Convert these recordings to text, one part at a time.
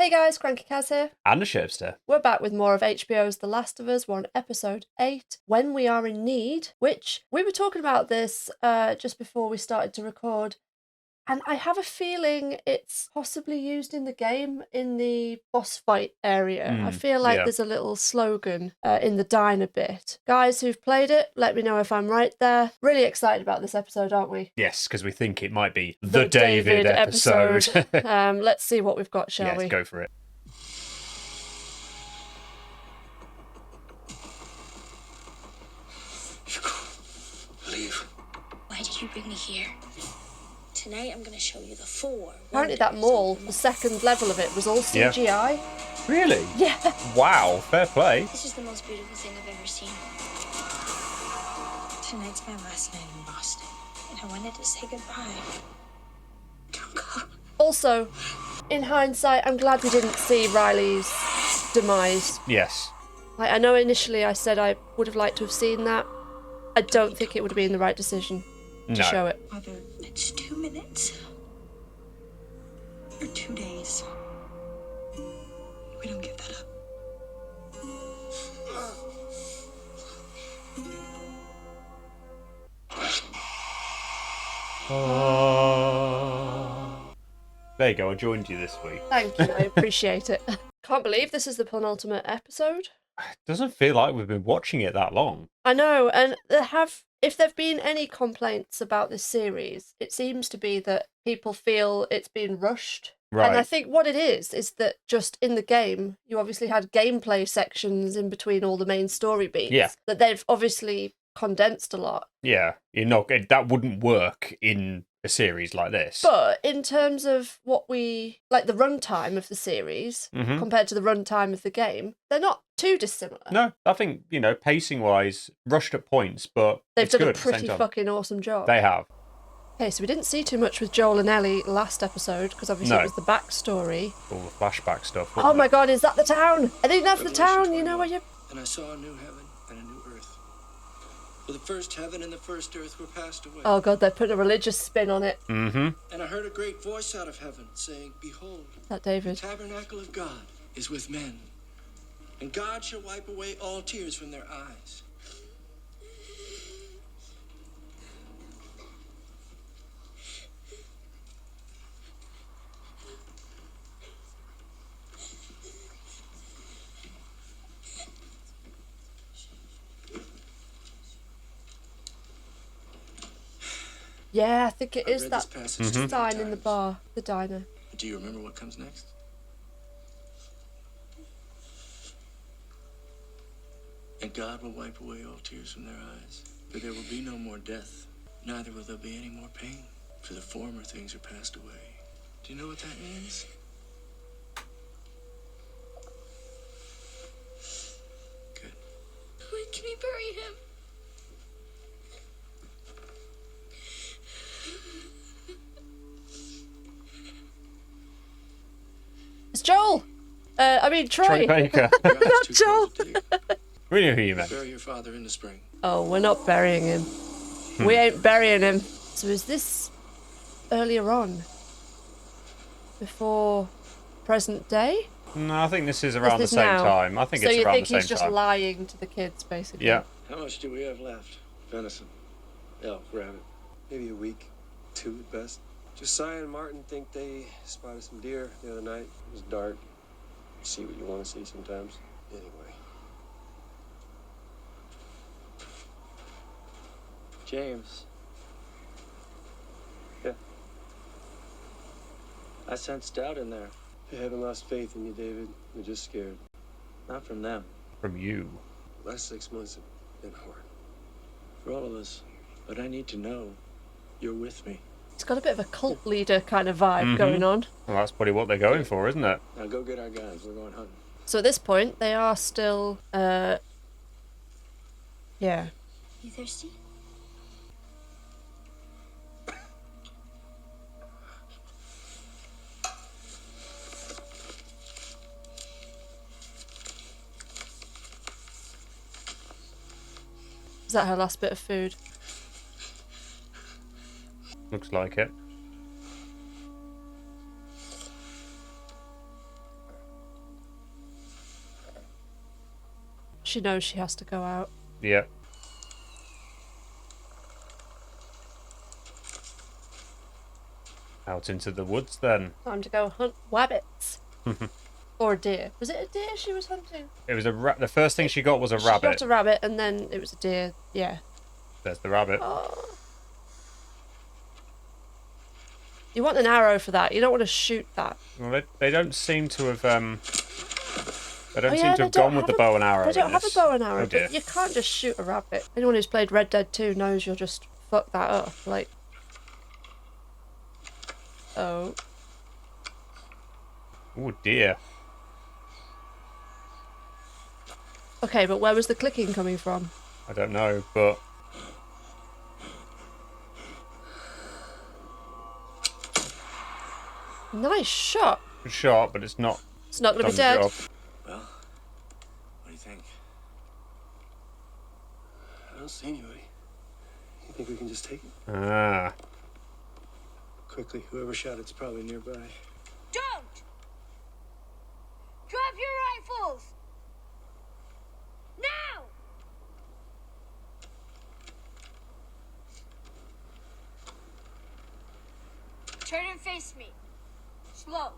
Hey guys, crankycaz here. And thesherbster. We're back with more of HBO's The Last of Us. We're on episode 8, When We Are in Need, which we were talking about this just before we started to record. And I have a feeling it's possibly used in the game in the boss fight area. I feel like there's a little slogan in the diner bit. Guys who've played it, let me know if I'm right there. Really excited about this episode, aren't we? Yes, because we think it might be the David episode. Let's see what we've got, shall we? Yes, go for it. Leave. Why did you bring me here? Tonight I'm going to show you the 4. Apparently that mall, the second level of it, was all CGI. Yeah. Really? Yeah. Wow, fair play. This is the most beautiful thing I've ever seen. Tonight's my last night in Boston, and I wanted to say goodbye. Don't go. Also, in hindsight, I'm glad we didn't see Riley's demise. Yes. I know initially I said I would have liked to have seen that. I don't think it would have been the right decision to show it. Whether it's 2 minutes or 2 days, we don't give that up. There you go, I joined you this week. Thank you, I appreciate it. Can't believe this is the penultimate episode. Doesn't feel like we've been watching it that long. I know, and if there've been any complaints about this series, it seems to be that people feel it's been rushed. Right. And I think what it is that just in the game, you obviously had gameplay sections in between all the main story beats. Yeah. That they've obviously condensed a lot. Yeah, that wouldn't work in a series like this. But in terms of what the runtime of the series compared to the runtime of the game, they're not too dissimilar. No, I think, pacing-wise, rushed at points, but They've done good a at the same pretty time. fucking awesome job. They have. Okay, so we didn't see too much with Joel and Ellie last episode, because obviously No. it was the backstory. All the flashback stuff. Oh my god, is that the town? I think that's the town, you know where you... And I saw a new heaven and a new earth. For the first heaven and the first earth were passed away. Oh god, they're putting a religious spin on it. Mm-hmm. And I heard a great voice out of heaven saying, "Behold, Is that David? the tabernacle of God is with men. And God shall wipe away all tears from their eyes." Yeah, I think it I is read that this passage too many sign in the times. bar, the diner. Do you remember what comes next? And God will wipe away all tears from their eyes, for there will be no more death, neither will there be any more pain, for the former things are passed away. Do you know what that means? Good. When can we bury him? It's Joel! Troy. Baker. Your eyes Not too Joel. close to dig. We knew who you meant. Bury your father in the spring. Oh, we're not burying him. We ain't burying him. So is this earlier on? Before present day? No, I think this is around the This is same now. time. I think So it's you around think the same he's just time. lying to the kids, basically? Yeah. How much do we have left? Venison. Elk, rabbit. Maybe a week. 2 at best. Josiah and Martin think they spotted some deer the other night. It was dark. See what you want to see sometimes. Anyway. James. Yeah. I sensed doubt in there. I haven't lost faith in you, David. We're just scared. Not from them. From you. The last 6 months have been hard. For all of us. But I need to know you're with me. It's got a bit of a cult leader kind of vibe going on. Well, that's probably what they're going for, isn't it? Now go get our guns. We're going hunting. So at this point, they are still, yeah. You thirsty? Is that her last bit of food? Looks like it. She knows she has to go out. Yeah. Out into the woods then. Time to go hunt wabbits. Or a deer. Was it a deer she was hunting? It was the first thing she got was a She rabbit. got a rabbit and then it was a deer. Yeah. There's the rabbit. Oh. You want an arrow for that. You don't want to shoot that. Well, they don't seem to have They don't Oh, seem yeah, to have they don't gone with the have bow and arrow. They don't in have a this. bow and arrow, Oh, dear. but you can't just shoot a rabbit. Anyone who's played Red Dead 2 knows you'll just fuck that up. Like, oh. Oh dear. Okay, but where was the clicking coming from? I don't know, but Nice shot. good shot, but it's not. It's not going to done be the dead. job. Well, what do you think? I don't see anybody. You think we can just take it? Ah. Quickly, whoever shot it's probably nearby. Don't! Drop your rifles! Now! Turn and face me. Slow.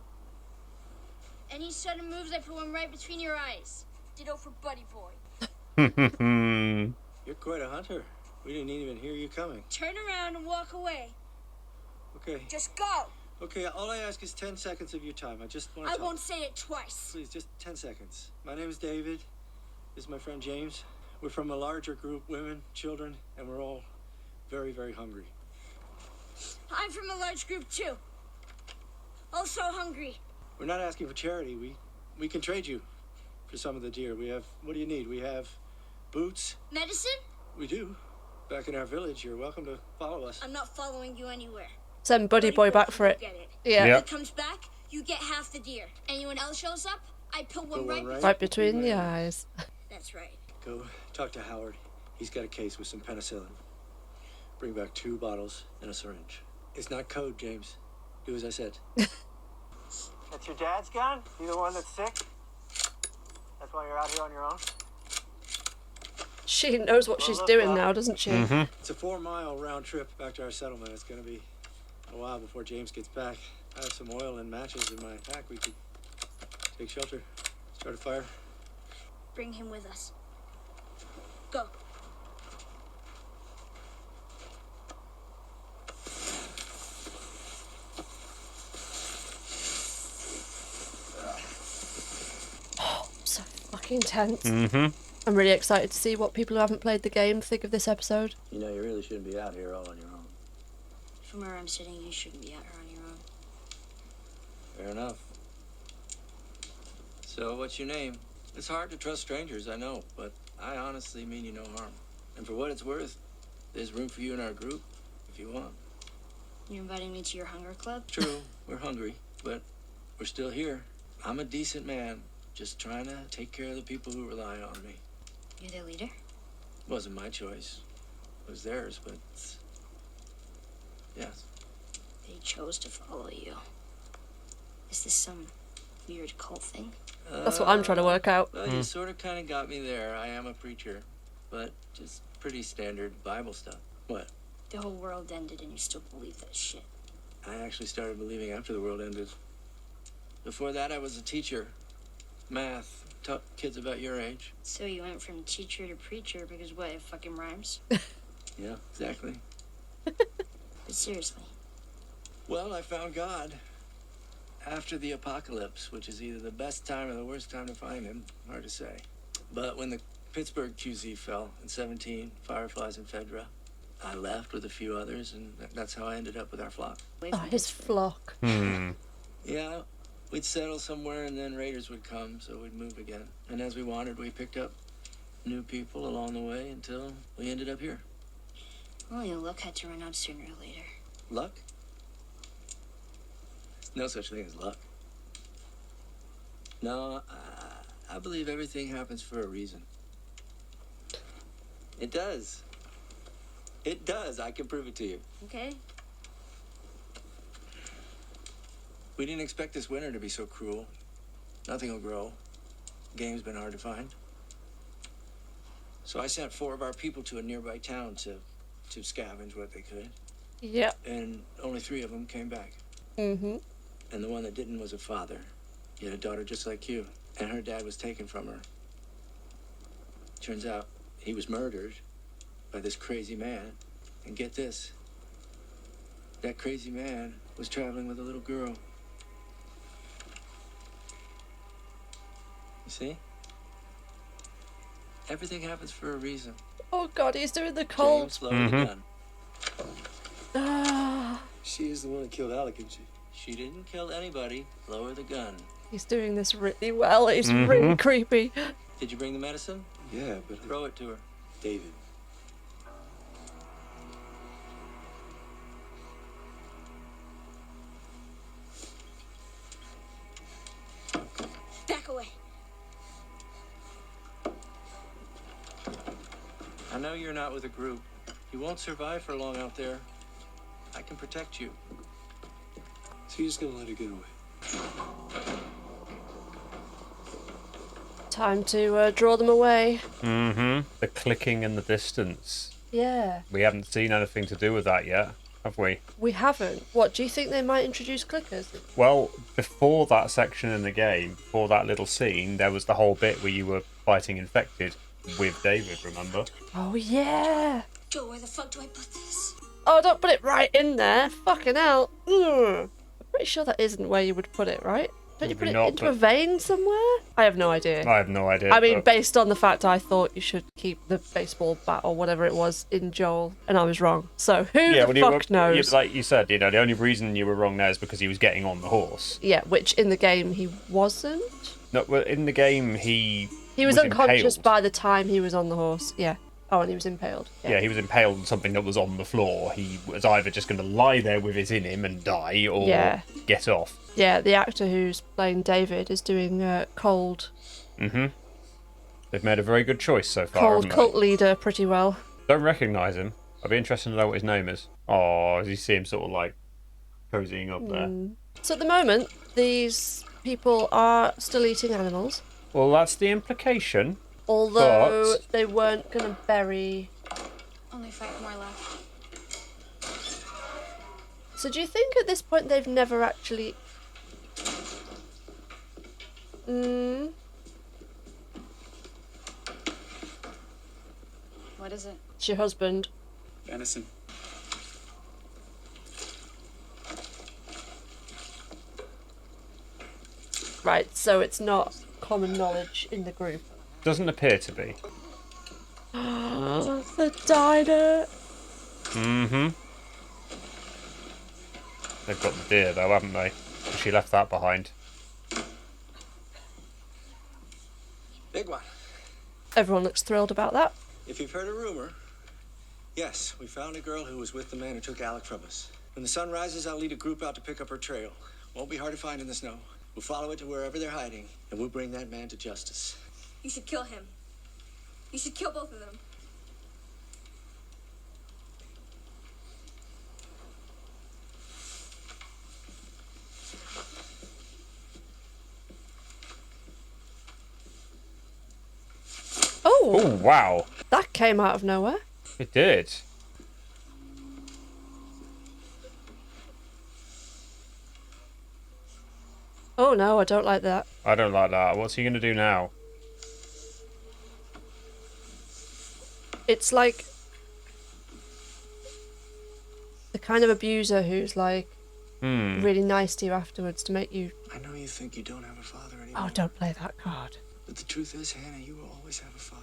Any sudden moves, I put one right between your eyes. Ditto for Buddy Boy. You're quite a hunter. We didn't even hear you coming. Turn around and walk away. Okay. Just go. Okay, all I ask is 10 seconds of your time. I just want to I talk. won't say it twice. Please, just 10 seconds. My name is David. This is my friend James. We're from a larger group, women, children, and we're all very, very hungry. I'm from a large group too. Also hungry. We're not asking for charity. We can trade you for some of the deer. We have, what do you need? We have boots. Medicine? We do. Back in our village, you're welcome to follow us. I'm not following you anywhere. Send Buddy Boy back for you it. Get it. Yeah. Yep. If it comes back, you get half the deer. Anyone else shows up, I put one Put right, one Right between the eyes. That's right. Go talk to Howard. He's got a case with some penicillin. Bring back 2 bottles and a syringe. It's not code, James. Do as I said. That's your dad's gun? You the one that's sick? That's why you're out here on your own? She knows what she's doing now, doesn't she? It's a 4-mile round trip back to our settlement. It's gonna be a while before James gets back. I have some oil and matches in my pack. We could take shelter, start a fire. Bring him with us. Go. So fucking tense. I'm really excited to see what people who haven't played the game think of this episode. You know, you really shouldn't be out here all on your own. From where I'm sitting, you shouldn't be out here on your own. Fair enough. So, what's your name? It's hard to trust strangers, I know, but I honestly mean you no harm. And for what it's worth, there's room for you in our group, if you want. You're inviting me to your hunger club? True, we're hungry, but we're still here. I'm a decent man, just trying to take care of the people who rely on me. You're the leader? Wasn't my choice. It was theirs, but... yes. They chose to follow you. Is this some weird cult thing? That's what I'm trying to work out. Well, you sort of kind of got me there. I am a preacher, but just pretty standard Bible stuff. What? The whole world ended and you still believe that shit. I actually started believing after the world ended. Before that, I was a teacher. Math. Taught kids about your age. So you went from teacher to preacher because what, it fucking rhymes? Yeah, exactly. But seriously, Well, I found God. After the apocalypse, which is either the best time or the worst time to find him. Hard to say. But when the Pittsburgh QZ fell in 17, Fireflies and Fedra, I left with a few others, and that's how I ended up with our flock. away Oh, from his Pittsburgh. flock. Yeah, we'd settle somewhere, and then raiders would come, so we'd move again. And as we wandered, we picked up new people along the way until we ended up here. Well, your luck had to run out sooner or later. Luck? There's no such thing as luck. No, I believe everything happens for a reason. It does. It does. I can prove it to you. Okay? We didn't expect this winter to be so cruel. Nothing will grow. Game's been hard to find. So I sent 4 of our people to a nearby town to scavenge what they could. Yep. And only 3 of them came back. Mm-hmm. And the one that didn't was a father. He had a daughter just like you. And her dad was taken from her. Turns out he was murdered by this crazy man. And get this. That crazy man was traveling with a little girl. You see? Everything happens for a reason. Oh God, he's doing the cold. James, lower the gun. Ah, She is the one that killed Alec, isn't she? She didn't kill anybody. Lower the gun. he's doing this really well. It's really creepy. Did you bring the medicine? Yeah, but Throw it to her. David. Back away. I know you're not with a group. You won't survive for long out there. I can protect you. So you're just gonna let her get away? Time to draw them away. The clicking in the distance. Yeah, We haven't seen anything to do with that yet, have we? we haven't. What, do you think they might introduce clickers? Well, before that section in the game, before that little scene, there was the whole bit where you were fighting infected with David, remember? Oh yeah. Joe, where the fuck do I put this? Oh, don't put it right in there. Fucking hell. I'm pretty sure that isn't where you would put it, right? Don't you put Probably it not, into a but- vein somewhere? I have no idea. I have no idea. I mean, but- based on the fact I thought you should keep the baseball bat or whatever it was in Joel, and I was wrong. So who the fuck knows? Like you said, the only reason you were wrong there is because he was getting on the horse. Yeah, which in the game he wasn't. No, well, in the game he He was unconscious impaled. by the time he was on the horse. Yeah. Oh, and he was impaled. Yeah, he was impaled on something that was on the floor. He was either just going to lie there with it in him and die, or get off. Yeah, the actor who's playing David is doing Cold. They've made a very good choice so far. Cold haven't cult they? leader pretty well. Don't recognise him. I'd be interested to know what his name is. Oh, as you see him sort of like cozying up there. So at the moment, these people are still eating animals, Well, that's the implication. although But- they weren't going to bury... Only 5 more left. So do you think at this point they've never actually... What is it? It's your husband. Venison. Right, so it's not common knowledge in the group. Doesn't appear to be. The diner. They've got the deer though, haven't they? She left that behind. Big one. Everyone looks thrilled about that. If you've heard a rumor, yes, we found a girl who was with the man who took Alec from us. When the sun rises, I'll lead a group out to pick up her trail. Won't be hard to find in the snow. We'll follow it to wherever they're hiding, and we'll bring that man to justice. You should kill him. You should kill both of them. Oh, Oh, wow. that came out of nowhere. It did. Oh no, I don't like that. I don't like that. What's he going to do now? It's like the kind of abuser who's like really nice to you afterwards to make you... I know you think you don't have a father anymore. Oh, don't play that card. But the truth is, Hannah, you will always have a father.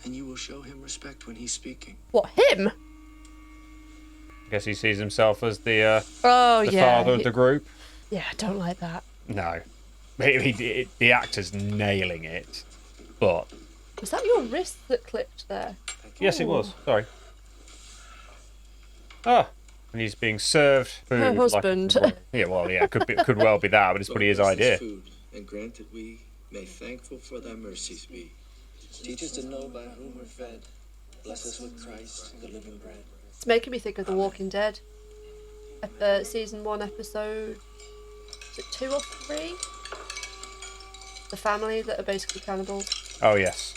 And you will show him respect when he's speaking. What, him? I guess he sees himself as the Oh, the yeah. father of the group. Yeah, I don't like that. No. The actor's nailing it. But, Was that your wrist that clipped there? yes, it was. Sorry. Ah. And he's being served food. Her like- husband. yeah, well, yeah, could well be that, but it's probably his Lord, bless idea. this food, and grant that we may thankful for thy mercies be. Teach us to know by whom we're fed. Bless us with Christ, the living bread. It's making me think of The Walking Dead. Season 1 episode... Is it 2 or 3? The family that are basically cannibals. Oh, yes.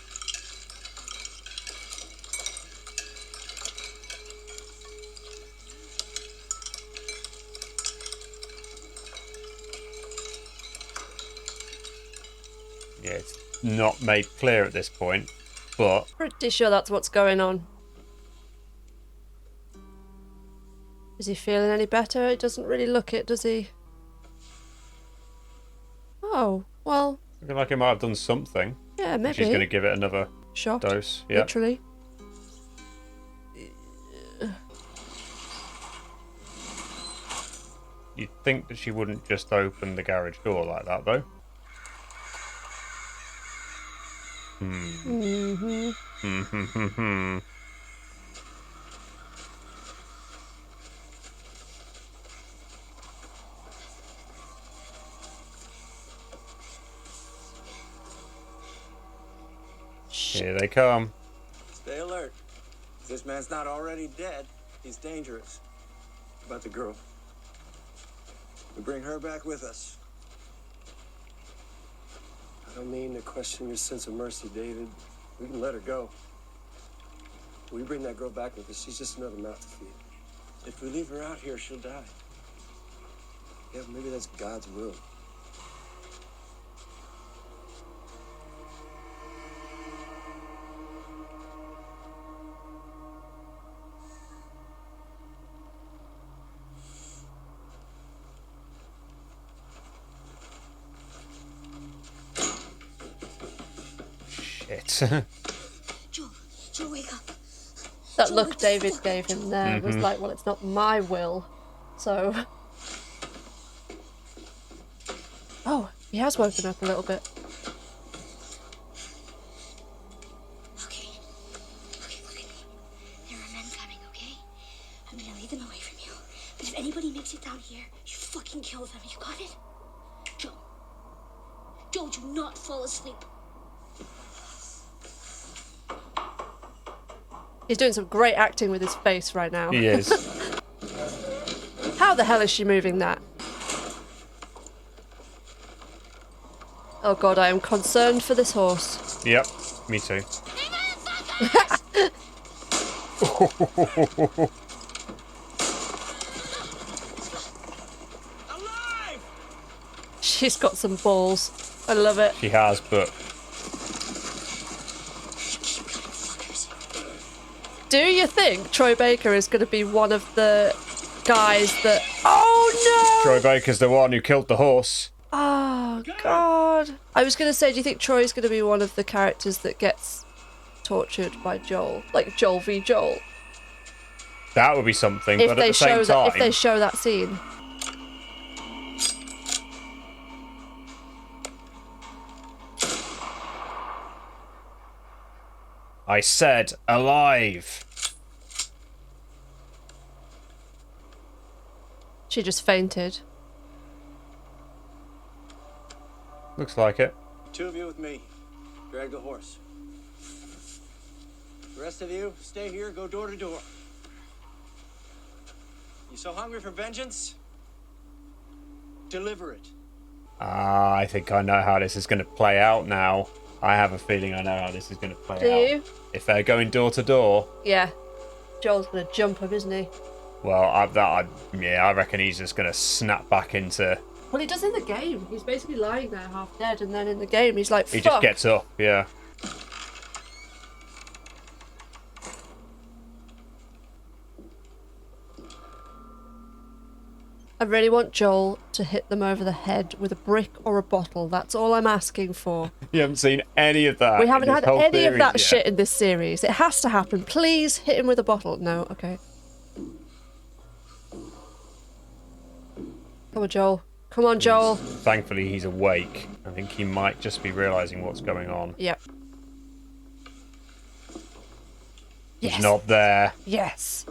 Yeah, it's not made clear at this point, but Pretty sure that's what's going on. Is he feeling any better? It doesn't really look it, does he? Oh, well, looking like he might have done something. yeah, maybe. She's going to give it another shot. dose. Yeah. Literally. You'd think that she wouldn't just open the garage door like that, though. Mm-hmm. Here they come. Stay alert. If this man's not already dead, he's dangerous. About the girl. We bring her back with us. I don't mean to question your sense of mercy, David. We can let her go. We bring that girl back with us. She's just another mouth to feed. If we leave her out here, she'll die. Yeah, maybe that's God's will. Shit. Joe, wake up. That look David gave him there was like, well, it's not my will, so... Oh, he has woken up a little bit. Okay, look at me. There are men coming, okay? I'm gonna lead them away from you. But if anybody makes it down here, you fucking kill them. You got it? Joe, do not fall asleep. He's doing some great acting with his face right now. He is. How the hell is she moving that? Oh god, I am concerned for this horse. Yep, me too. Alive! She's got some balls. I love it. She has, but Do you think Troy Baker is going to be one of the guys that... Oh no! Troy Baker's the one who killed the horse. Oh god. I was going to say, do you think Troy's going to be one of the characters that gets tortured by Joel? Like Joel v. Joel? That would be something, If but they at the same show time... that, if they show that scene. I said alive. She just fainted. Looks like it. Two of you with me. Drag the horse. The rest of you, stay here, go door to door. You so hungry for vengeance? Deliver it. Ah, I think I know how this is going to play out now. I have a feeling I know how this is going to play out. Do you? If they're going door to door, Yeah. Joel's going to jump him, isn't he? well, I reckon he's just going to snap back into... Well, he does in the game. He's basically lying there half dead, and then in the game he's like, fuck. He just gets up, yeah. I really want Joel to hit them over the head with a brick or a bottle. That's all I'm asking for. You haven't seen any of that. We haven't in had this whole any of series that yet. shit in this series. It has to happen. Please hit him with a bottle. No, okay. Come on, Joel. Come on, Joel. Thankfully, he's awake. I think he might just be realising what's going on. Yep. He's Yes. not there. Yes.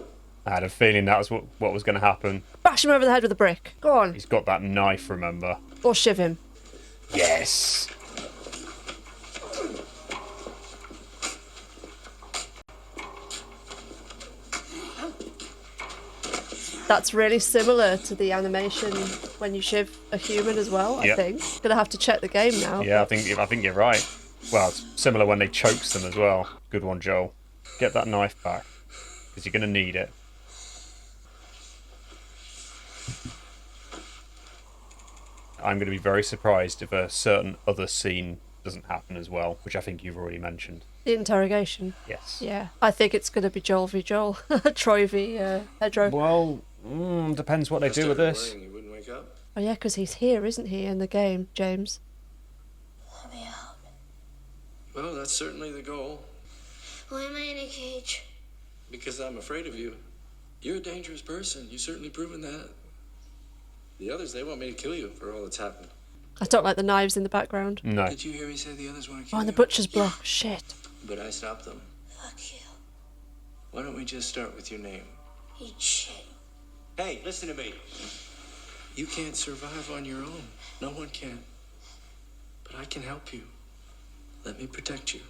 I had a feeling that was what was going to happen. Bash him over the head with a brick. Go on. He's got that knife, remember? Or shiv him. Yes! That's really similar to the animation when you shiv a human as well, I Yep. think. Gonna have to check the game now. Yeah, I think you're right. Well, it's similar when they chokes them as well. Good one, Joel. Get that knife back, because you're going to need it. I'm going to be very surprised if a certain other scene doesn't happen as well, which I think you've already mentioned. The interrogation. Yes. Yeah, I think it's going to be Joel v. Joel, Troy v. Pedro. Well, depends what they do with this. He wouldn't wake up. Oh yeah, because he's here, isn't he, in the game, James? Let me out. Well, that's certainly the goal. Why am I in a cage? Because I'm afraid of you. You're a dangerous person. You've certainly proven that. The others, they want me to kill you for all that's happened. I don't like the knives in the background. No. Did you hear me say the others want to kill Oh, you? and the butcher's block. Shit. But I stopped them. Fuck you. Why don't we just start with your name? Eat shit. Hey, listen to me. You can't survive on your own. No one can. But I can help you. Let me protect you.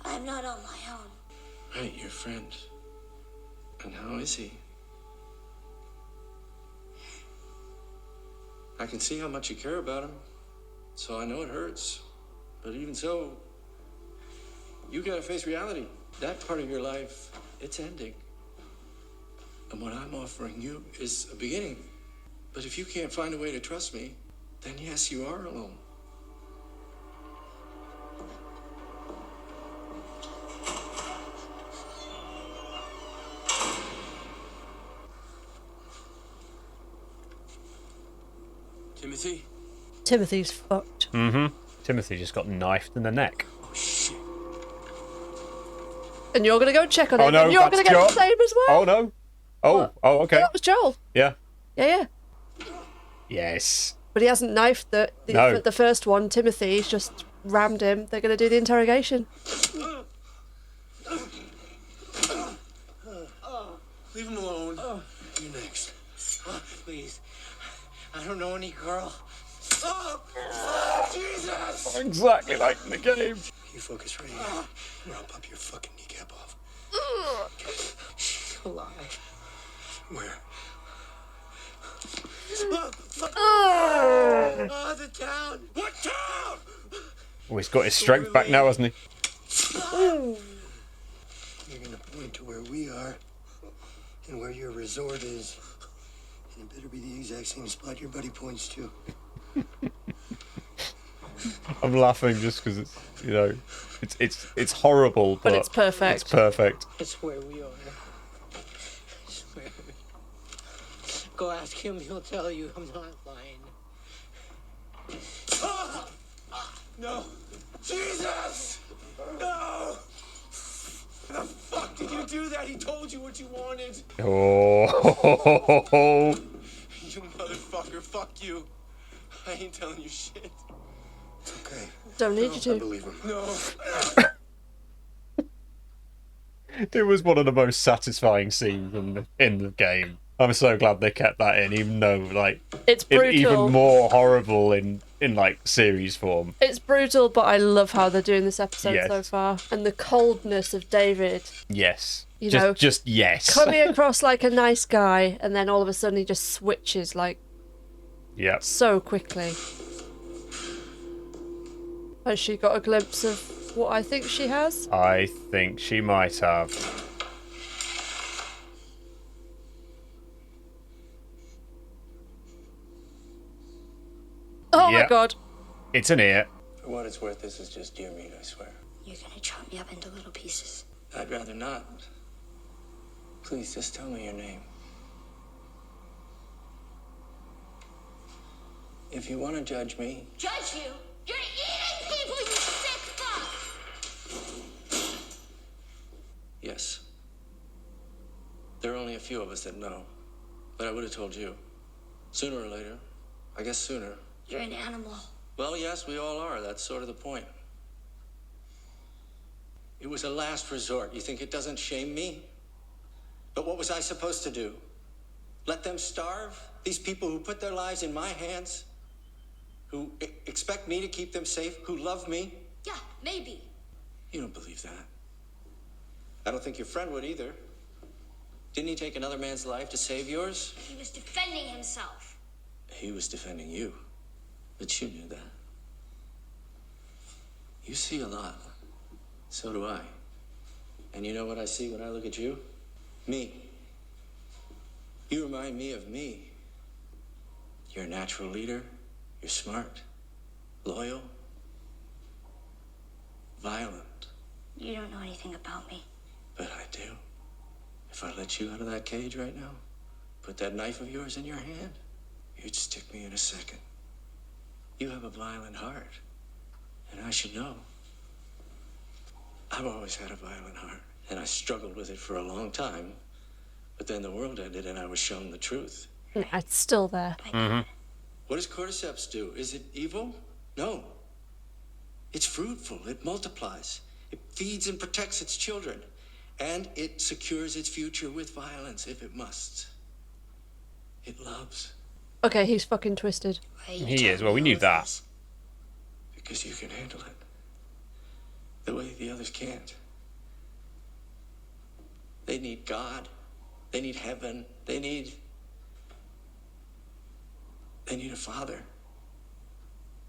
I'm not on my own. Right, your friend. And how is he? I can see how much you care about him, so I know it hurts. But even so, you gotta face reality. That part of your life, it's ending. And what I'm offering you is a beginning. But if you can't find a way to trust me, then yes, you are alone. Timothy? Timothy's fucked. Timothy just got knifed in the neck. Oh, shit. And you're going to go check on Oh, him, no, and you're that's going to get Joel. the same as well. Oh, no. Oh, What? okay. Yeah, that was Joel. Yeah. Yeah. Yes. But he hasn't knifed No. the first one, Timothy. He's just rammed him. They're going to do the interrogation. Leave him alone. You're next. Please. I don't know any girl. Jesus! Exactly like in the game. You focus right here, or I'll pop your fucking kneecap off. She's alive. Where? The town. What town? Oh, he's got his strength back now, hasn't he? You're gonna point to where we are and where your resort is. And it better be the exact same spot your buddy points to. I'm laughing just because it's, you know, it's horrible, but it's perfect. It's perfect. It's where we are. I swear. Go ask him. He'll tell you. I'm not lying. No! Jesus! No! The fuck did you do that? He told you what you wanted. Oh. You motherfucker, fuck you. I ain't telling you shit. It's okay. Don't need you I to. believe him. No. It was one of the most satisfying scenes in the game. I'm so glad they kept that in, even though like It's brutal. even more horrible in like series form. It's brutal, but I love how they're doing this episode Yes. so far. And the coldness of David. Yes. You know, just yes. Coming across like a nice guy, and then all of a sudden he just switches like Yep. so quickly. Has she got a glimpse of what I think she has? I think she might have. Oh Yeah. my god. It's an ear. For what it's worth, this is just deer meat, I swear. You're gonna chop me up into little pieces. I'd rather not. Please, just tell me your name. If you want to judge me, Judge you? You're eating people, you sick fuck! yes. There are only a few of us that know. But I would have told you. Sooner or later. I guess sooner. You're an animal. Well, yes, we all are. That's sort of the point. It was a last resort. You think it doesn't shame me? But what was I supposed to do? Let them starve? These people who put their lives in my hands? Who expect me to keep them safe? Who love me? Yeah, maybe. You don't believe that. I don't think your friend would either. Didn't he take another man's life to save yours? He was defending himself. He was defending you. But you knew that. You see a lot. So do I. And you know what I see when I look at you? Me. You remind me of me. You're a natural leader. You're smart. Loyal. violent. You don't know anything about me. But I do. If I let you out of that cage right now, put that knife of yours in your hand, you'd stick me in a second. You have a violent heart, and I should know. I've always had a violent heart, and I struggled with it for a long time. But then the world ended, and I was shown the truth. Nah, it's still there. What does cordyceps do? Is it evil? No. It's fruitful. It multiplies. It feeds and protects its children. And it secures its future with violence if it must. It loves. Okay, he's fucking twisted. He is. Well, we knew that. Because you can handle it. The way the others can't. They need God. They need heaven. They need a father.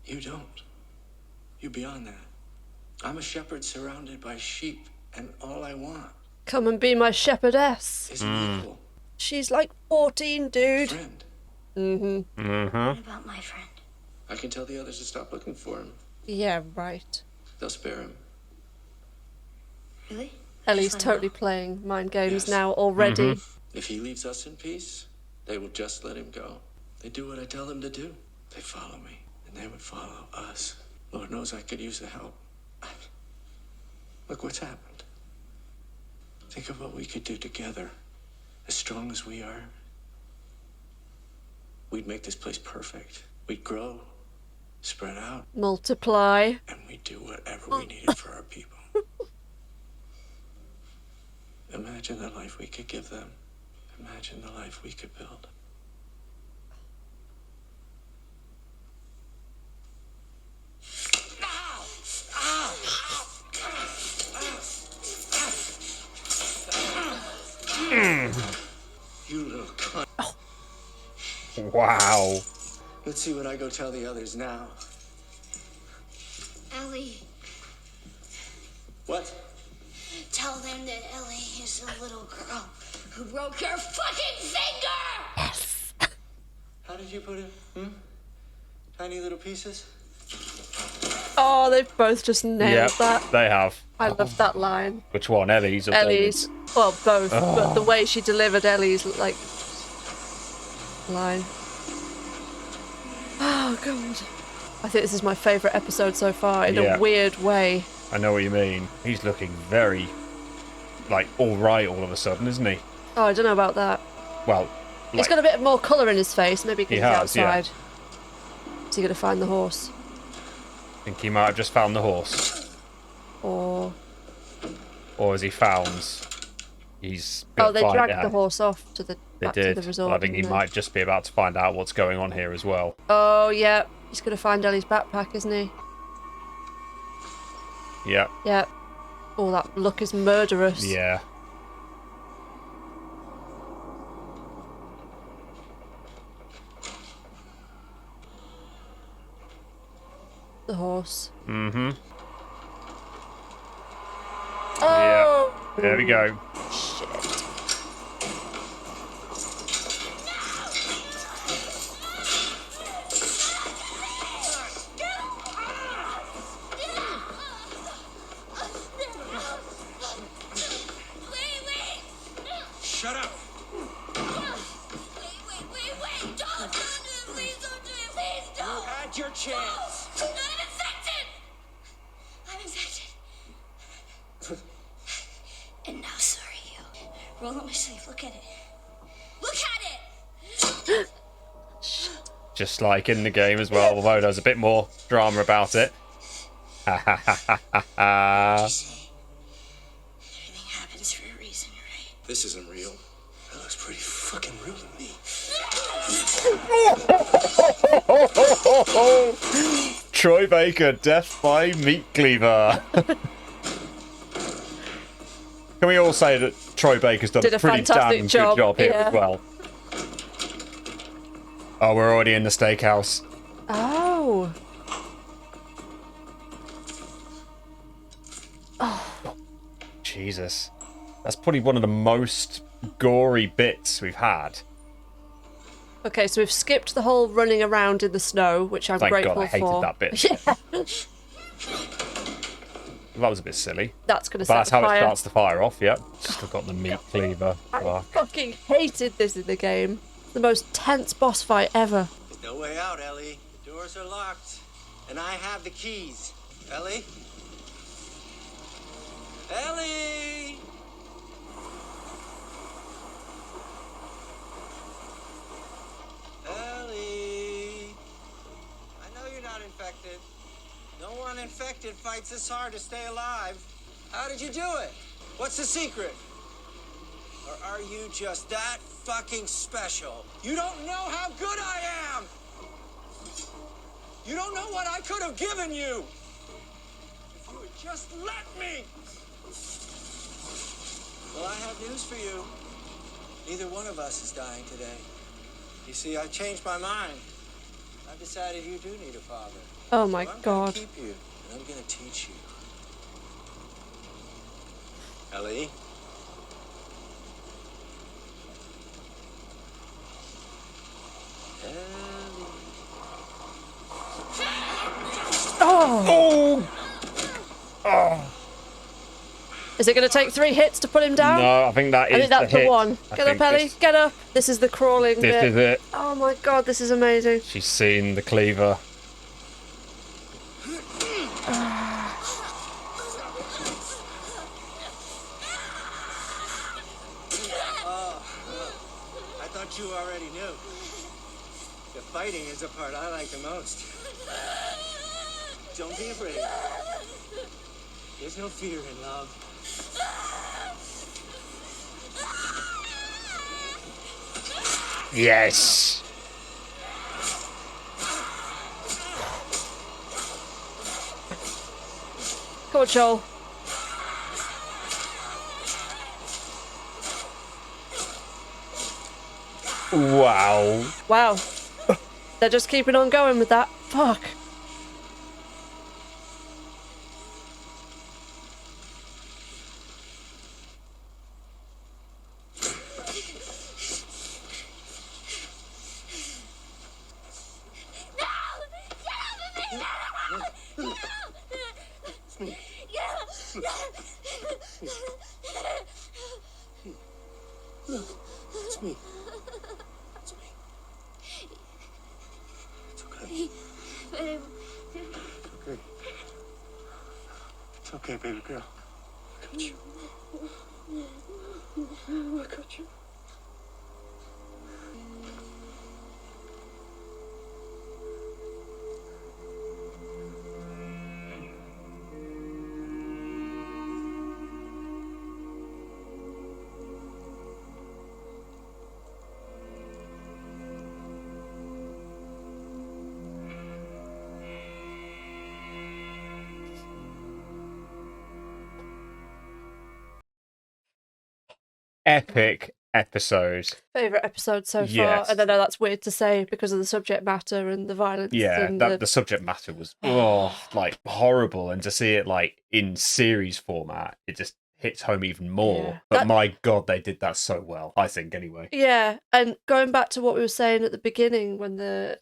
You don't. You're beyond that. I'm a shepherd surrounded by sheep, and all I want Come and be my shepherdess. is an equal She's like 14, dude. friend. What about my friend? I can tell the others to stop looking for him. Yeah, right. They'll spare him. Really? Ellie's Just let totally him playing mind games Yes. now already. If he leaves us in peace, they will just let him go. They do what I tell them to do. They follow me, and they would follow us. Lord knows I could use the help. Look what's happened. Think of what we could do together. As strong as we are, we'd make this place perfect. We'd grow, spread out, Multiply. and we'd do whatever we needed for our people. Imagine the life we could give them. Imagine the life we could build. You little cunt. Wow. Let's see what I go tell the others now. Ellie, What? tell them that Ellie is the little girl who broke your fucking finger! How did you put it? Tiny little pieces? Oh, they've both just nailed Yep, that. they have. I love that line. Which one? Ellie's or Ellie's. David's? Well, both, but the way she delivered Ellie's, like, line. Oh, God. I think this is my favourite episode so far, in Yeah. a weird way. I know what you mean. He's looking very, like, alright all of a sudden, isn't he? Oh, I don't know about that. Well, He's like, got a bit more colour in his face, maybe because He he's has, yeah. outside. Is he going to find the horse? I think he might have just found the horse. Or... Or has he found... He's Oh, gonna they find dragged it. the horse off to the They back did. to the resort. But I think he didn't they? might just be about to find out what's going on here as well. Oh, yeah. He's going to find Ellie's backpack, isn't he? Yeah. Yeah. Oh, that look is murderous. Yeah. The horse. Mm-hmm. Oh! Yeah. There we go. Shit. Shut up! Wait, don't do it, please don't do it, please don't! Had your chance! I'm infected! I'm infected. And now so are you. Roll up my sleeve, look at it. Look at it! Just like in the game as well, although there's a bit more drama about it. Ha ha ha ha ha ha. Say, everything happens for a reason, right? This isn't real. That looks pretty fucking real to me. Troy Baker, death by meat cleaver. Can we all say that Troy Baker's done Did a a pretty fantastic damn job, good job here yeah. as well? Oh, we're already in the steakhouse. Oh. Jesus. That's probably one of the most gory bits we've had. Okay, so we've skipped the whole running around in the snow, which I'm Thank grateful God, I hated for. that bit. Yeah. That was a bit silly. That's going to But set that's the how fire. it starts the fire off, yep. Still got the meat cleaver. I Fuck. fucking hated this in the game. The most tense boss fight ever. There's no way out, Ellie. The doors are locked, and I have the keys. Ellie? Ellie! Ellie! I know you're not infected. No one infected fights this hard to stay alive. How did you do it? What's the secret? Or are you just that fucking special? You don't know how good I am! You don't know what I could have given you! If you would just let me! Well, I have news for you. Neither one of us is dying today. You see, I've changed my mind. I've decided you do need a father. Oh my So I'm god. gonna keep you, and I'm gonna teach you. Ellie? Oh! Is it going to take 3 hits to put him down? No, I think that is I think that's the the hit. one. I Get up, think Ellie. this- Get up. This is the crawling This bit. is it. Oh my god, this is amazing. She's seen the cleaver. I thought you already knew. The fighting is the part I like the most. Don't be afraid. There's no fear in love. Yes. Come on, Joel. Wow. Wow. They're just keeping on going with that. Fuck. It's me. It's me. It's okay. It's okay. It's okay, baby girl. I got you. I got you. Epic episode. Favourite episode so far. Yes. And I know that's weird to say because of the subject matter and the violence. Yeah, and the subject matter was like horrible, and to see it like in series format, it just hits home even more. Yeah. But my god, they did that so well. I think anyway. Yeah, and going back to what we were saying at the beginning when the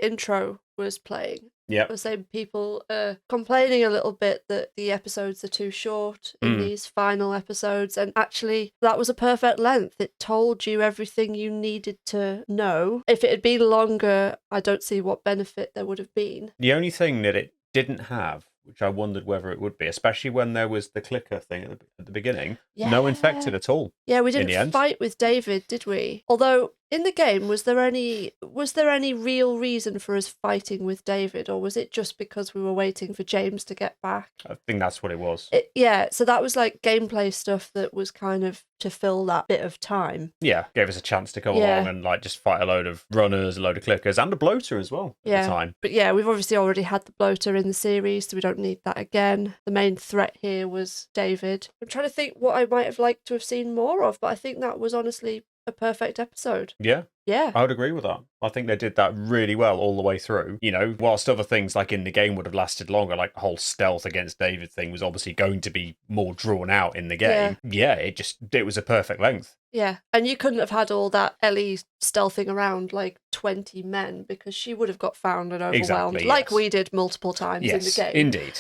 intro was playing, Yep. I was saying people complaining a little bit that the episodes are too short in these final episodes, and actually that was a perfect length. It told you everything you needed to know. If it had been longer, I don't see what benefit there would have been. The only thing that it didn't have, which I wondered whether it would be, especially when there was the clicker thing at the beginning, no Yeah. infected at all. Yeah, we In the didn't end. fight with David, did we? Although in the game, was there any real reason for us fighting with David, or was it just because we were waiting for James to get back? I think that's what it was. Yeah, so that was like gameplay stuff that was kind of to fill that bit of time. Yeah, gave us a chance to go Yeah. along and like just fight a load of runners, a load of clickers, and a bloater as well at the time. But yeah, we've obviously already had the bloater in the series, so we don't need that again. The main threat here was David. I'm trying to think what I might have liked to have seen more of, but I think that was honestly a perfect episode. Yeah, Yeah. I would agree with that. I think they did that really well all the way through. You know, whilst other things like in the game would have lasted longer, like the whole stealth against David thing was obviously going to be more drawn out in the game. Yeah, it was a perfect length. Yeah, and you couldn't have had all that Ellie stealthing around like 20 men because she would have got found and overwhelmed, like we did multiple times in the game. Indeed.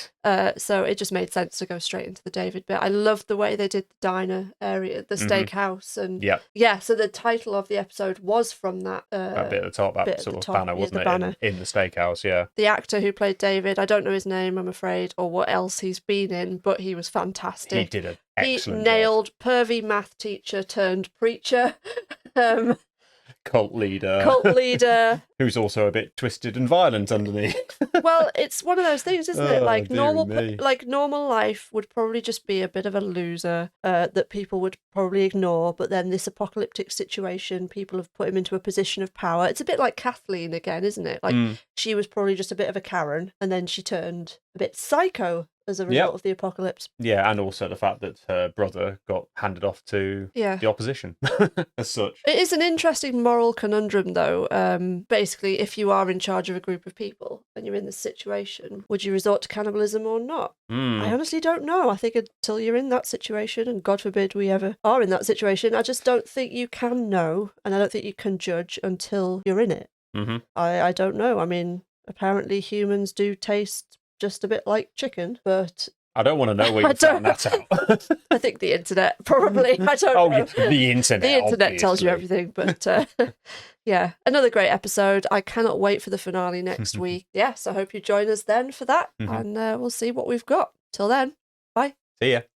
So it just made sense to go straight into the David bit. I loved the way they did the diner area, the steakhouse, and so the title of the episode was from that bit at the top, that sort of banner, wasn't it? Banner. In the steakhouse, yeah. The actor who played David, I don't know his name, I'm afraid, or what else he's been in, but he was fantastic. He did an excellent He nailed pervy math teacher turned preacher. Cult leader. Who's also a bit twisted and violent underneath. Well, it's one of those things, isn't it? Like normal life would probably just be a bit of a loser that people would probably ignore. But then this apocalyptic situation, people have put him into a position of power. It's a bit like Kathleen again, isn't it? Like she was probably just a bit of a Karen, and then she turned a bit psycho as a result of the apocalypse. Yeah, and also the fact that her brother got handed off to the opposition as such. It is an interesting moral conundrum, though. Basically, if you are in charge of a group of people and you're in this situation, would you resort to cannibalism or not? I honestly don't know. I think until you're in that situation, and God forbid we ever are in that situation, I just don't think you can know, and I don't think you can judge until you're in it. I don't know. I mean, apparently humans do taste just a bit like chicken, but I don't want to know where you found that out. I think the internet probably. I don't know. Yeah, the internet. The internet tells you everything, but yeah, another great episode. I cannot wait for the finale next week. Yes, I hope you join us then for that, and we'll see what we've got. Till then, bye. See ya.